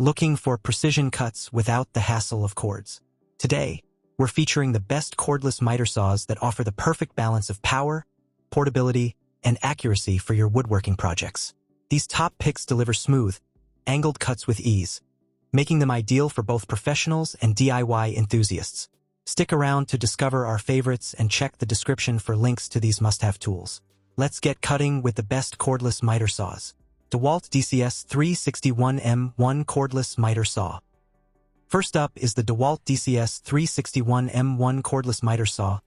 Looking for precision cuts without the hassle of cords? Today, we're featuring the best cordless miter saws that offer the perfect balance of power, portability, and accuracy for your woodworking projects. These top picks deliver smooth, angled cuts with ease, making them ideal for both professionals and DIY enthusiasts. Stick around to discover our favorites and check the description for links to these must-have tools. Let's get cutting with the best cordless miter saws. DEWALT DCS 361M1 Cordless Miter Saw. First up is the DEWALT DCS 361M1 Cordless Miter Saw,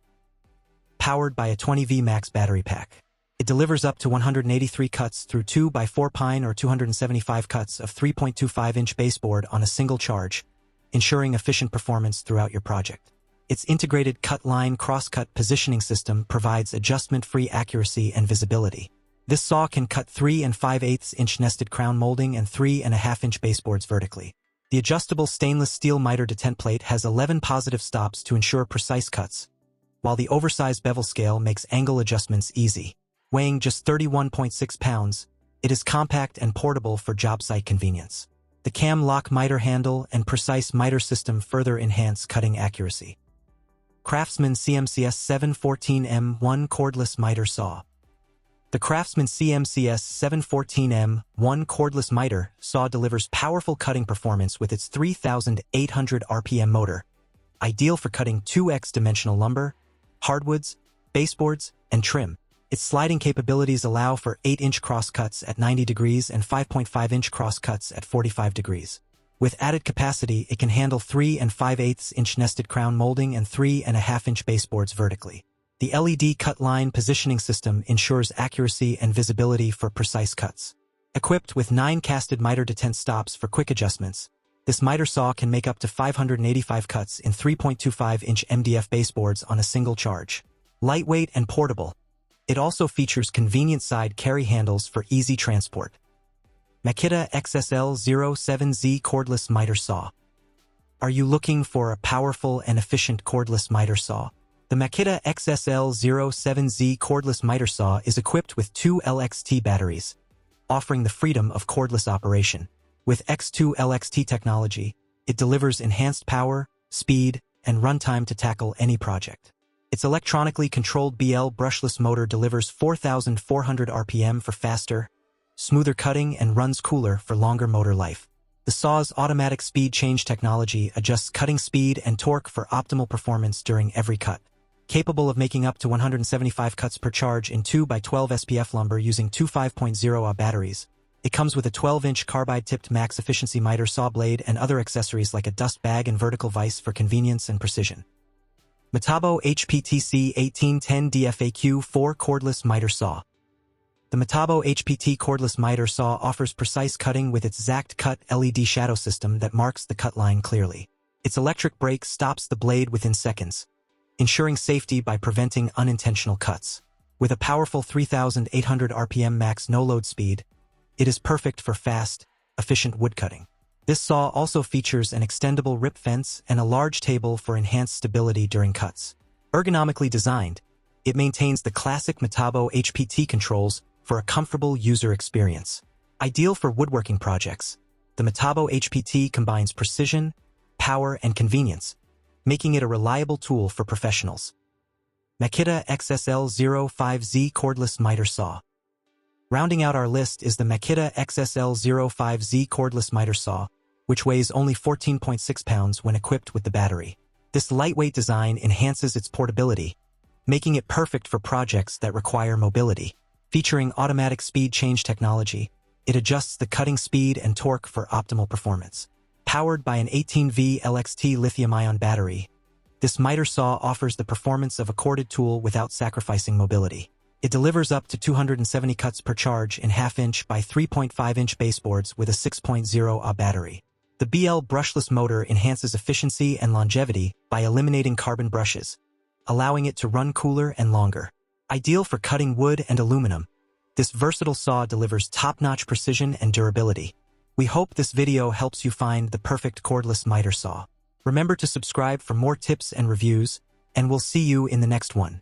powered by a 20V max battery pack. It delivers up to 183 cuts through 2x4 pine or 275 cuts of 3.25-inch baseboard on a single charge, ensuring efficient performance throughout your project. Its integrated cut-line cross-cut positioning system provides adjustment-free accuracy and visibility. This saw can cut 3 5/8-inch nested crown molding and 3.5-inch baseboards vertically. The adjustable stainless steel miter detent plate has 11 positive stops to ensure precise cuts, while the oversized bevel scale makes angle adjustments easy. Weighing just 31.6 pounds, it is compact and portable for job site convenience. The cam lock miter handle and precise miter system further enhance cutting accuracy. CRAFTSMAN CMCS 714M1 Cordless Miter Saw. The CRAFTSMAN CMCS 714M1 Cordless Miter Saw delivers powerful cutting performance with its 3,800 RPM motor, ideal for cutting 2x dimensional lumber, hardwoods, baseboards, and trim. Its sliding capabilities allow for 8-inch crosscuts at 90 degrees and 5.5-inch crosscuts at 45 degrees. With added capacity, it can handle 3 5/8-inch nested crown molding and 3.5-inch baseboards vertically. The LED cut line positioning system ensures accuracy and visibility for precise cuts. Equipped with 9 casted miter detent stops for quick adjustments, this miter saw can make up to 585 cuts in 3.25-inch MDF baseboards on a single charge. Lightweight and portable, it also features convenient side carry handles for easy transport. Makita XSL07Z Cordless Miter Saw. Are you looking for a powerful and efficient cordless miter saw? The Makita XSL07Z Cordless Miter Saw is equipped with 2 LXT batteries, offering the freedom of cordless operation. With X2 LXT technology, it delivers enhanced power, speed, and runtime to tackle any project. Its electronically controlled BL brushless motor delivers 4,400 RPM for faster, smoother cutting and runs cooler for longer motor life. The saw's automatic speed change technology adjusts cutting speed and torque for optimal performance during every cut. Capable of making up to 175 cuts per charge in 2x12 SPF lumber using two 5.0 Ah batteries, it comes with a 12-inch carbide-tipped max efficiency miter saw blade and other accessories like a dust bag and vertical vise for convenience and precision. Metabo HPTC 1810 DFAQ4 Cordless Miter Saw. The Metabo HPT Cordless Miter Saw offers precise cutting with its Zact Cut LED shadow system that marks the cut line clearly. Its electric brake stops the blade within seconds, ensuring safety by preventing unintentional cuts. With a powerful 3,800 RPM max no-load speed, it is perfect for fast, efficient woodcutting. This saw also features an extendable rip fence and a large table for enhanced stability during cuts. Ergonomically designed, it maintains the classic Metabo HPT controls for a comfortable user experience. Ideal for woodworking projects, the Metabo HPT combines precision, power, and convenience, making it a reliable tool for professionals. Makita XSL05Z Cordless Miter Saw. Rounding out our list is the Makita XSL05Z Cordless Miter Saw, which weighs only 14.6 pounds when equipped with the battery. This lightweight design enhances its portability, making it perfect for projects that require mobility. Featuring automatic speed change technology, it adjusts the cutting speed and torque for optimal performance. Powered by an 18V LXT lithium-ion battery, this miter saw offers the performance of a corded tool without sacrificing mobility. It delivers up to 270 cuts per charge in 1/2-inch by 3.5-inch baseboards with a 6.0 Ah battery. The BL brushless motor enhances efficiency and longevity by eliminating carbon brushes, allowing it to run cooler and longer. Ideal for cutting wood and aluminum, this versatile saw delivers top-notch precision and durability. We hope this video helps you find the perfect cordless miter saw. Remember to subscribe for more tips and reviews, and we'll see you in the next one.